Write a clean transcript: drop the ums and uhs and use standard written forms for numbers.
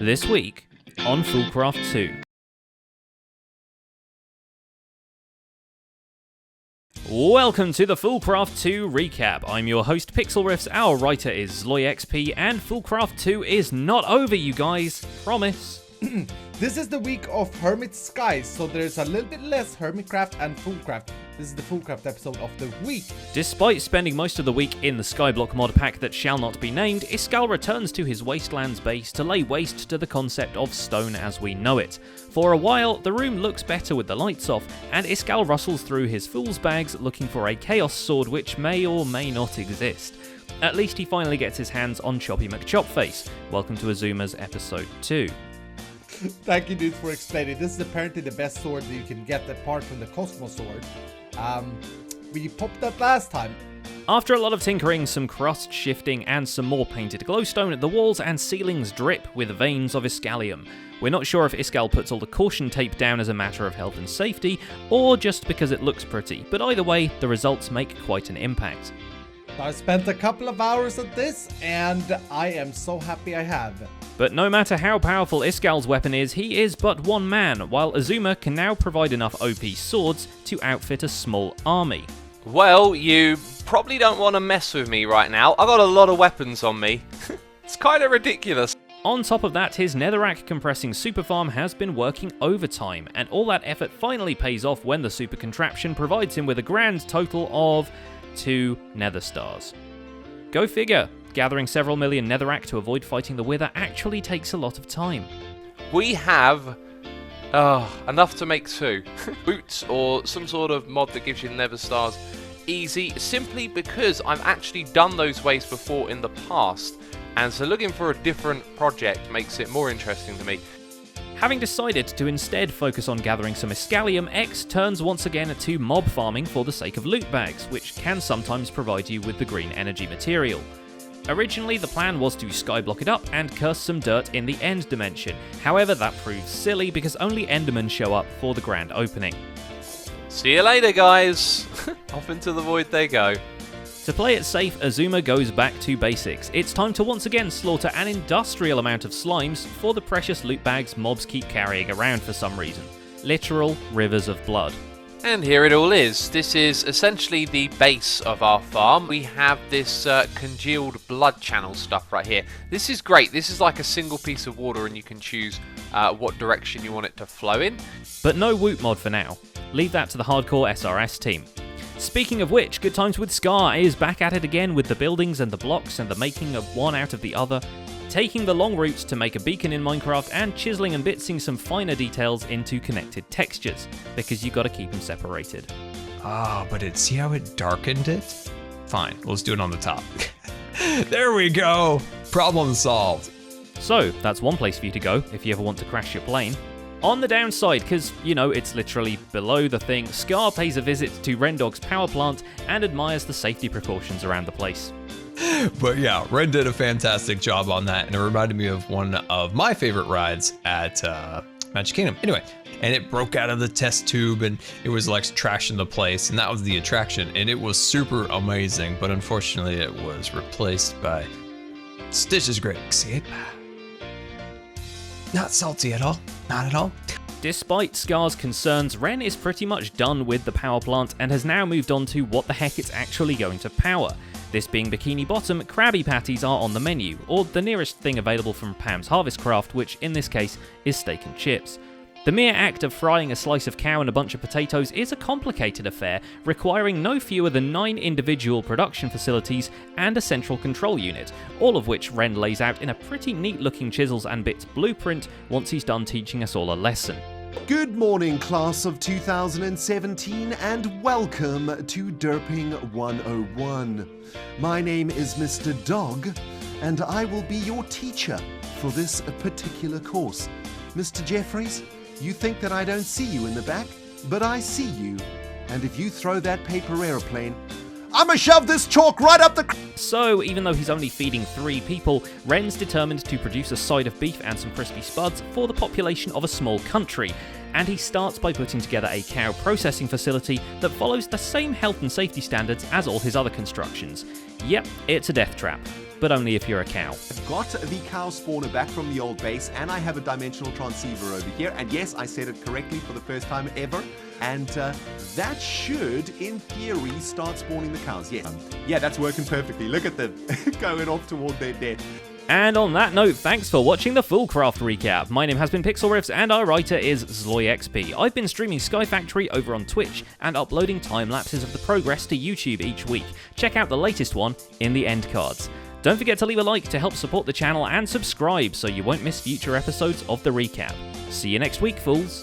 This week on FoolCraft 2. Welcome to the FoolCraft 2 recap. I'm your host PixelRiffs, our writer is ZloyXP, and FoolCraft 2 is not over, you guys. Promise. This is the week of Hermit Skies, so there's a little bit less Hermitcraft and FoolCraft. This is the FoolCraft episode of the week. Despite spending most of the week in the Skyblock mod pack that shall not be named, Iskall returns to his Wastelands base to lay waste to the concept of stone as we know it. For a while, the room looks better with the lights off, and Iskall rustles through his fool's bags looking for a Chaos Sword which may or may not exist. At least he finally gets his hands on Choppy McChopface. Welcome to XISUMA's episode 2. Thank you, dude, for explaining. This is apparently the best sword that you can get apart from the Cosmos Sword. We popped that last time. After a lot of tinkering, some crust shifting, and some more painted glowstone, the walls and ceilings drip with veins of Iskallium. We're not sure if Iskall puts all the caution tape down as a matter of health and safety, or just because it looks pretty, but either way, the results make quite an impact. I've spent a couple of hours at this, and I am so happy I have. But no matter how powerful Iskall's weapon is, he is but one man, while XISUMA can now provide enough OP swords to outfit a small army. Well, you probably don't want to mess with me right now. I've got a lot of weapons on me. It's kind of ridiculous. On top of that, his netherrack compressing super farm has been working overtime, and all that effort finally pays off when the super contraption provides him with a grand total of 2 nether stars. Go figure. Gathering several million netherrack to avoid fighting the Wither actually takes a lot of time. We have enough to make 2. Boots or some sort of mod that gives you nether stars. Easy, simply because I've actually done those ways before in the past, and so looking for a different project makes it more interesting to me. Having decided to instead focus on gathering some Iskallium, X turns once again to mob farming for the sake of loot bags, which can sometimes provide you with the green energy material. Originally, the plan was to skyblock it up and curse some dirt in the end dimension. However, that proves silly because only Endermen show up for the grand opening. See you later, guys. Off into the void they go. To play it safe, XISUMA goes back to basics. It's time to once again slaughter an industrial amount of slimes for the precious loot bags mobs keep carrying around for some reason. Literal rivers of blood. And here it all is. This is essentially the base of our farm. We have this congealed blood channel stuff right here. This is great. This is like a single piece of water and you can choose what direction you want it to flow in. But no Woot mod for now. Leave that to the hardcore SRS team. Speaking of which, Good Times with Scar is back at it again with the buildings and the blocks and the making of one out of the other, taking the long routes to make a beacon in Minecraft and chiseling and bitsing some finer details into connected textures, because you gotta keep them separated. But see how it darkened it? Fine, let's do it on the top. There we go! Problem solved. So, that's one place for you to go if you ever want to crash your plane. On the downside, because, you know, it's literally below the thing, Scar pays a visit to Rendog's power plant and admires the safety precautions around the place. But yeah, Ren did a fantastic job on that, and it reminded me of one of my favorite rides at Magic Kingdom. Anyway, and it broke out of the test tube, and it was like trashing the place, and that was the attraction, and it was super amazing, but unfortunately it was replaced by Stitch's Great Escape. Not salty at all. Not at all. Despite Scar's concerns, Ren is pretty much done with the power plant and has now moved on to what the heck it's actually going to power. This being Bikini Bottom, Krabby Patties are on the menu, or the nearest thing available from Pam's Harvest Craft, which in this case is steak and chips. The mere act of frying a slice of cow and a bunch of potatoes is a complicated affair, requiring no fewer than 9 individual production facilities and a central control unit, all of which Ren lays out in a pretty neat looking chisels and bits blueprint once he's done teaching us all a lesson. Good morning, class of 2017, and welcome to Derping 101. My name is Mr. Dog, and I will be your teacher for this particular course. Mr. Jeffries, you think that I don't see you in the back, but I see you. And if you throw that paper airplane, I'ma shove this chalk right up the... So, even though he's only feeding 3 people, Ren's determined to produce a side of beef and some crispy spuds for the population of a small country, and he starts by putting together a cow processing facility that follows the same health and safety standards as all his other constructions. Yep, it's a death trap. but only if you're a cow. I've got the cow spawner back from the old base, and I have a dimensional transceiver over here. And yes, I said it correctly for the first time ever. And that should, in theory, start spawning the cows. Yes. Yeah, that's working perfectly. Look at them going off toward their death. And on that note, thanks for watching the FoolCraft Recap. My name has been PixelRiffs, and our writer is ZloyXP. I've been streaming Sky Factory over on Twitch and uploading time lapses of the progress to YouTube each week. Check out the latest one in the end cards. Don't forget to leave a like to help support the channel and subscribe so you won't miss future episodes of the recap. See you next week, fools.